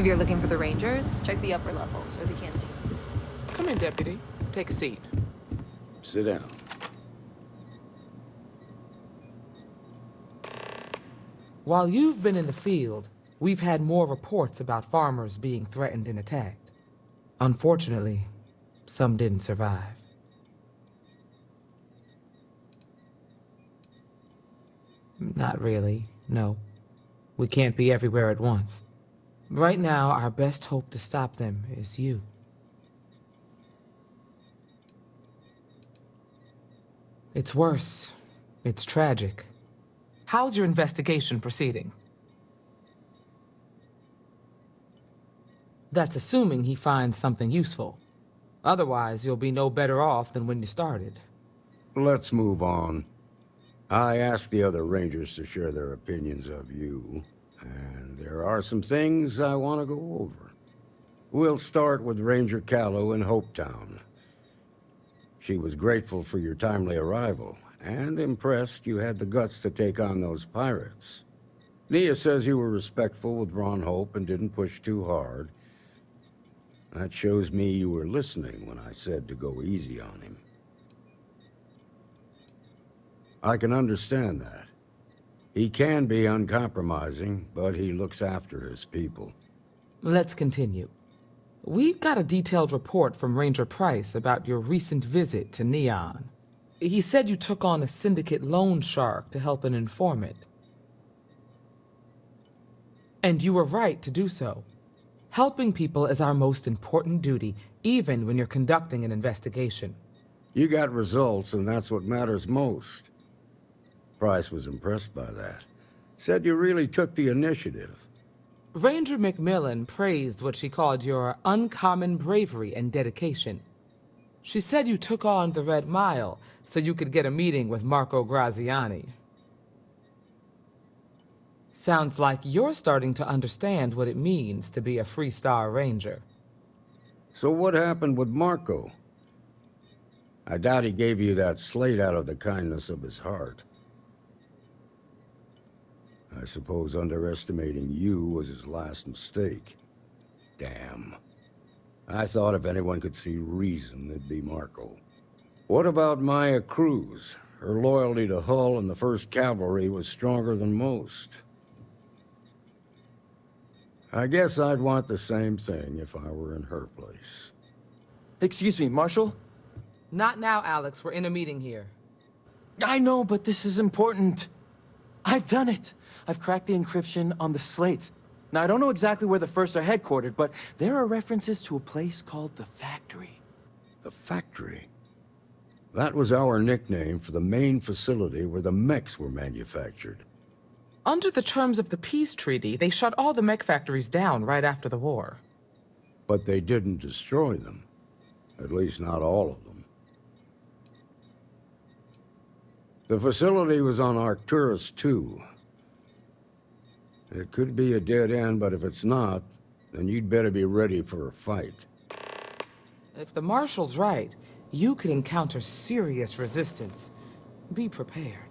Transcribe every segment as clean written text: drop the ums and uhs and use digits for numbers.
If you're looking for the Rangers, check the upper levels or the canteen. Come in, Deputy. Take a seat. Sit down. While you've been in the field, we've had more reports about farmers being threatened and attacked. Unfortunately, some didn't survive. Not really, no. We can't be everywhere at once. Right now, our best hope to stop them is you. It's worse. It's tragic. How's your investigation proceeding? That's assuming he finds something useful. Otherwise, you'll be no better off than when you started. Let's move on. I asked the other Rangers to share their opinions of you, and there are some things I want to go over. We'll start with Ranger Callow in Hopetown. She was grateful for your timely arrival, and impressed you had the guts to take on those pirates. Nia says you were respectful with Ron Hope and didn't push too hard. That shows me you were listening when I said to go easy on him. I can understand that. He can be uncompromising, but he looks after his people. Let's continue. We got a detailed report from Ranger Price about your recent visit to Neon. He said you took on a syndicate loan shark to help an informant. And you were right to do so. Helping people is our most important duty, even when you're conducting an investigation. You got results, and that's what matters most. Price was impressed by that. Said you really took the initiative. Ranger McMillan praised what she called your uncommon bravery and dedication. She said you took on the Red Mile so you could get a meeting with Marco Graziani. Sounds like you're starting to understand what it means to be a Freestar Ranger. So what happened with Marco? I doubt he gave you that slate out of the kindness of his heart. I suppose underestimating you was his last mistake. Damn. I thought if anyone could see reason, it'd be Marco. What about Maya Cruz? Her loyalty to Hull and the 1st Cavalry was stronger than most. I guess I'd want the same thing if I were in her place. Excuse me, Marshal? Not now, Alex. We're in a meeting here. I know, but this is important. I've done it. I've cracked the encryption on the slates. Now, I don't know exactly where the First are headquartered, but there are references to a place called the Factory. The Factory? That was our nickname for the main facility where the mechs were manufactured. Under the terms of the peace treaty, they shut all the mech factories down right after the war. But they didn't destroy them. At least not all of them. The facility was on Arcturus 2. It could be a dead end, but if it's not, then you'd better be ready for a fight. If the Marshal's right, you could encounter serious resistance. Be prepared.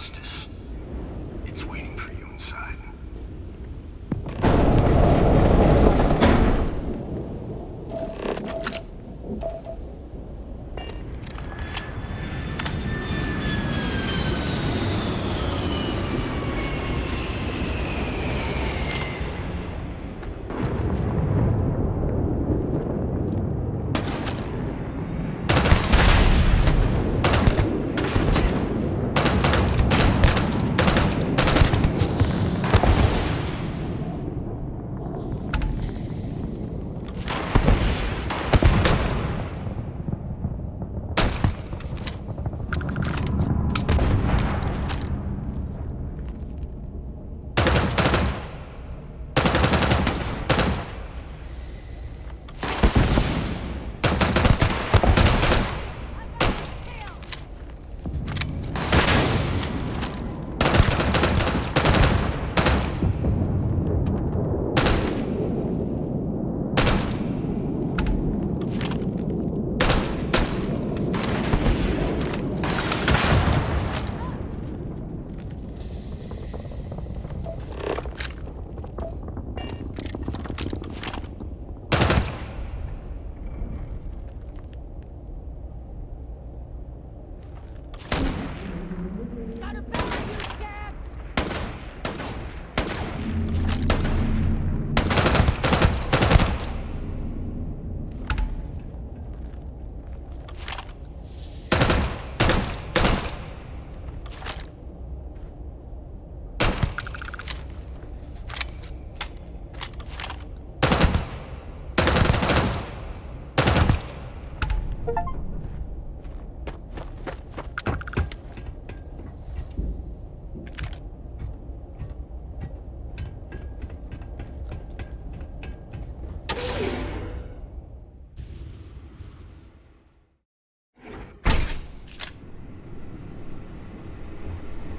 justice. It's waiting for you inside.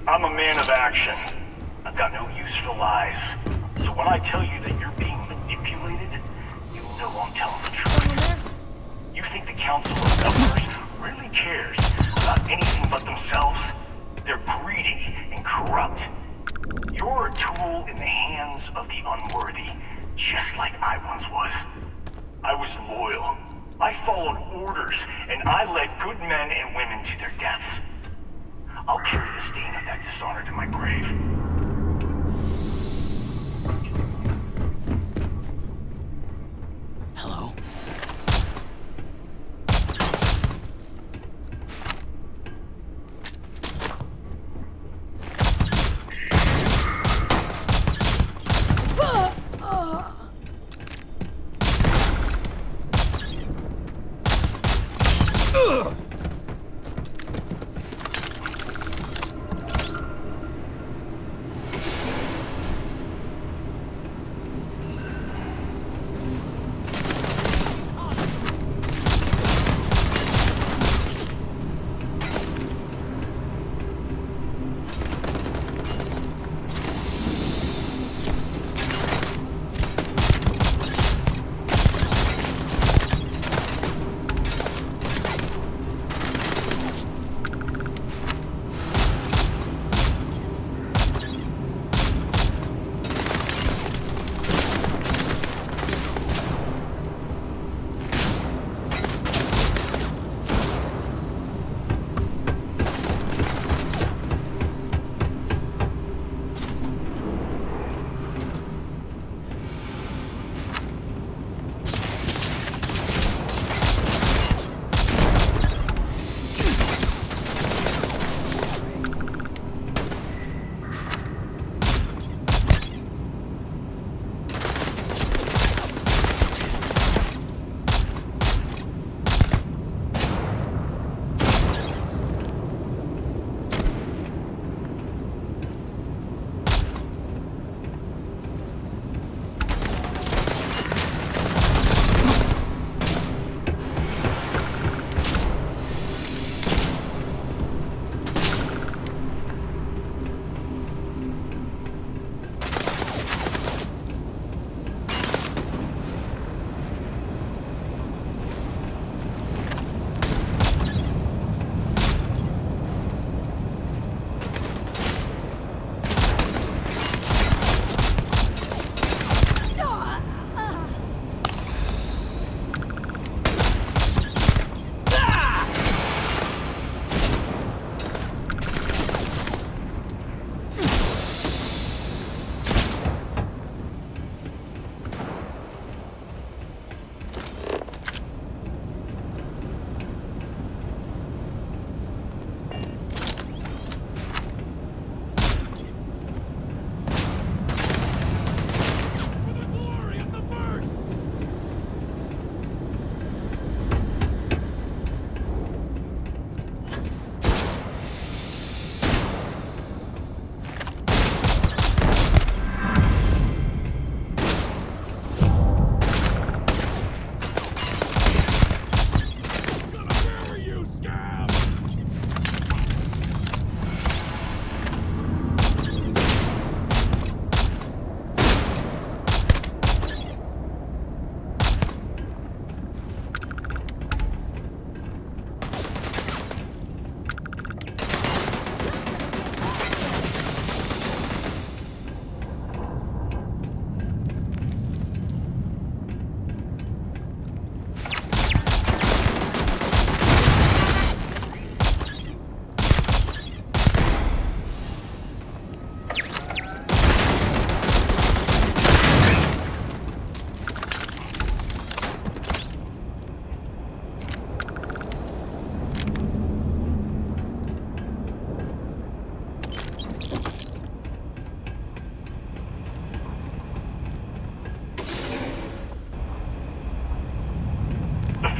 I'm a man of action. I've got no use for lies. So when I tell you that you're being manipulated, you know I'm telling the truth. You think the Council of Governors really cares about anything but themselves? They're greedy and corrupt. You're a tool in the hands of the unworthy, just like I once was. I was loyal. I followed orders, and I led good men and women to their deaths. I'll carry the stain of that dishonor to my grave. Hello?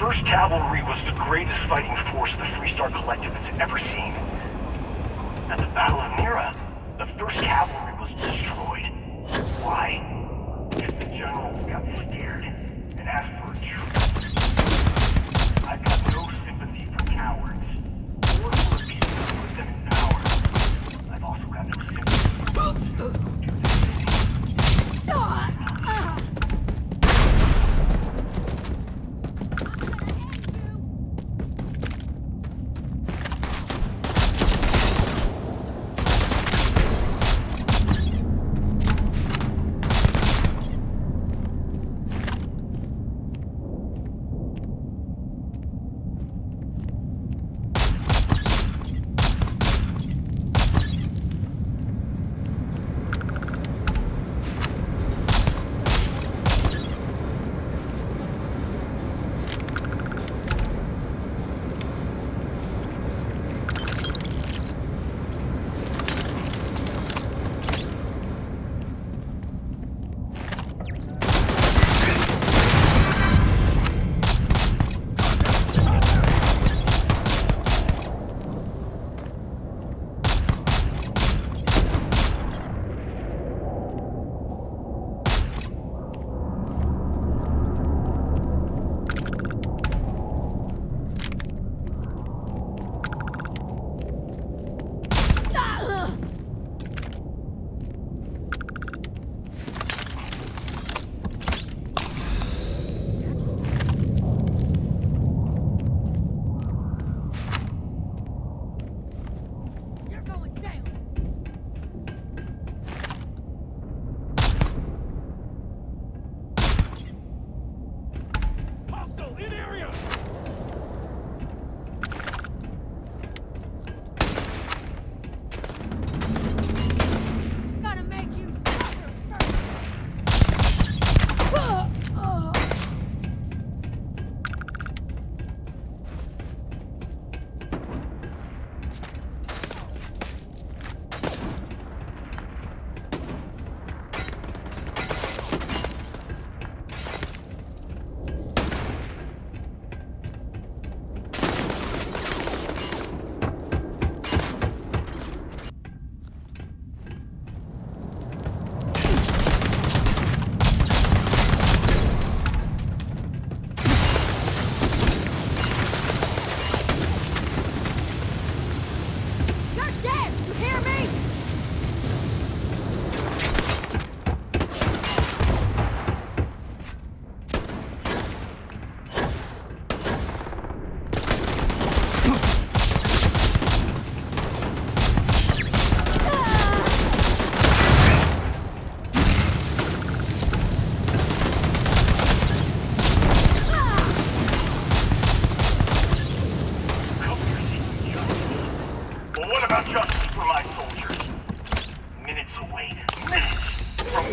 1st Cavalry was the greatest fighting force the Freestar Collective has ever seen. At the Battle of Mira, the 1st Cavalry was destroyed. Why? Because the generals got scared and asked for a truce. I've got no sympathy for cowards, or for the people who put them in power. I've also got no sympathy for those who do the same.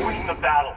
Winning the battle.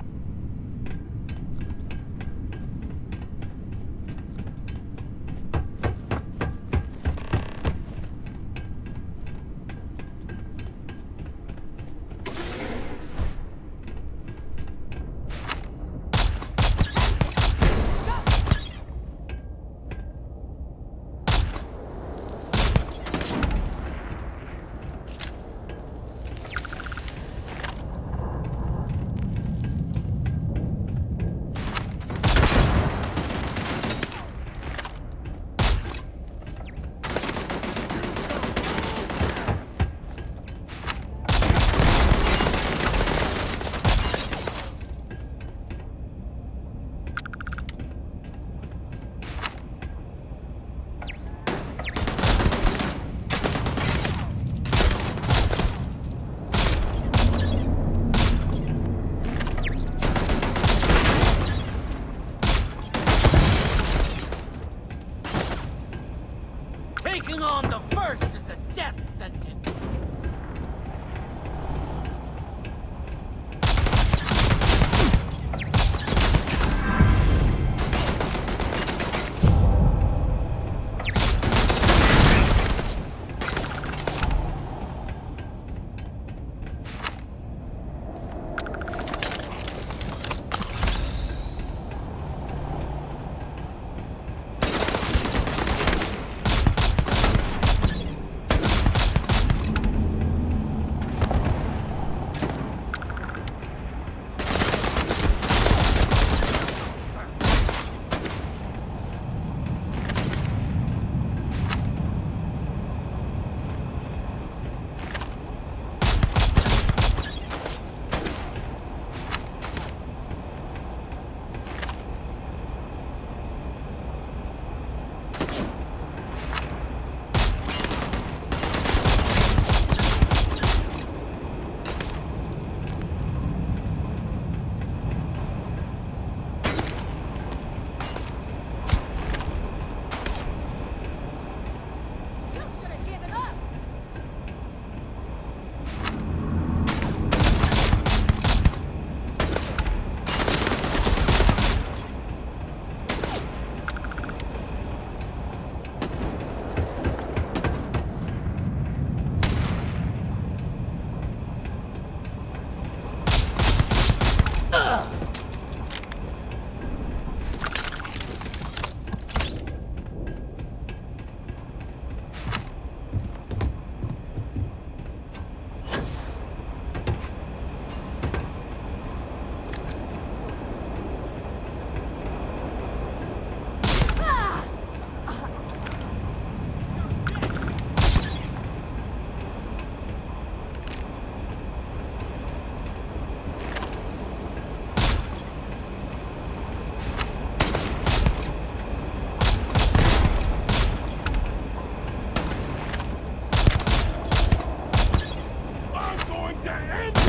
to end you!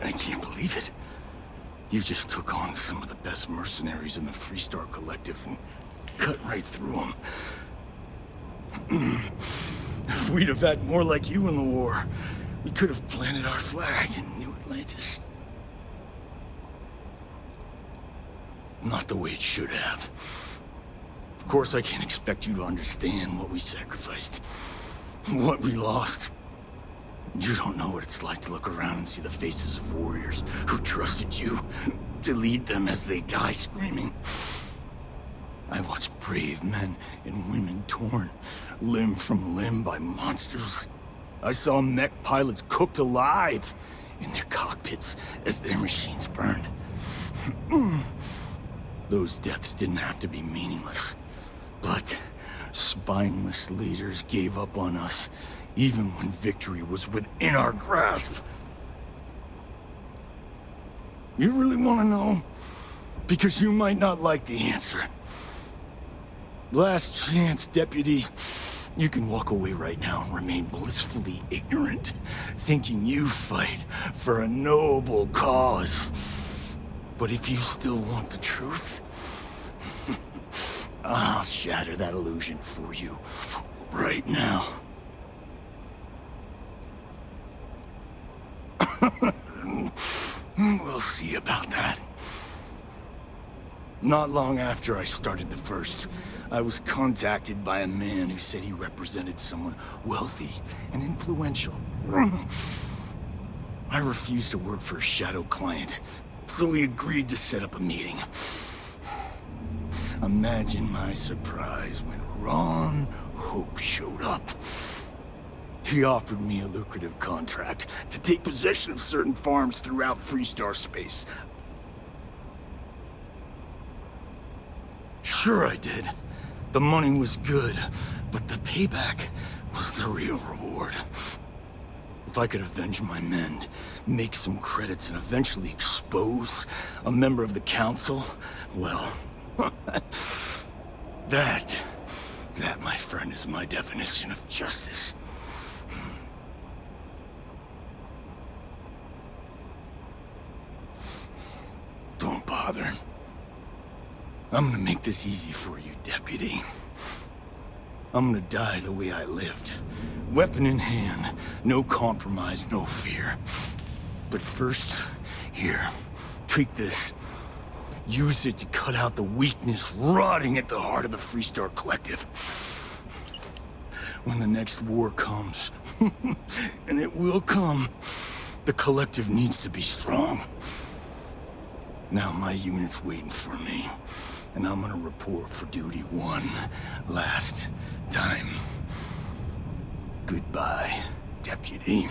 I can't believe it. You just took on some of the best mercenaries in the Freestar Collective and cut right through them. If we'd have had more like you in the war, we could have planted our flag in New Atlantis. Not the way it should have. Of course, I can't expect you to understand what we sacrificed, what we lost. You don't know what it's like to look around and see the faces of warriors who trusted you to lead them as they die screaming. I watched brave men and women torn limb from limb by monsters. I saw mech pilots cooked alive in their cockpits as their machines burned. Those deaths didn't have to be meaningless, but spineless leaders gave up on us even when victory was within our grasp. You really want to know? Because you might not like the answer. Last chance, Deputy. You can walk away right now and remain blissfully ignorant, thinking you fight for a noble cause. But if you still want the truth, I'll shatter that illusion for you right now. We'll see about that. Not long after I started the First, I was contacted by a man who said he represented someone wealthy and influential. I refused to work for a shadow client, so he agreed to set up a meeting. Imagine my surprise when Ron Hope showed up. He offered me a lucrative contract to take possession of certain farms throughout Freestar space. Sure I did. The money was good, but the payback was the real reward. If I could avenge my men, make some credits, and eventually expose a member of the council, well, that, my friend, is my definition of justice. Don't bother. I'm gonna make this easy for you, Deputy. I'm gonna die the way I lived. Weapon in hand, no compromise, no fear. But first, here, take this. Use it to cut out the weakness rotting at the heart of the Freestar Collective. When the next war comes, and it will come, the Collective needs to be strong. Now my unit's waiting for me, and I'm gonna report for duty one last time. Goodbye, Deputy.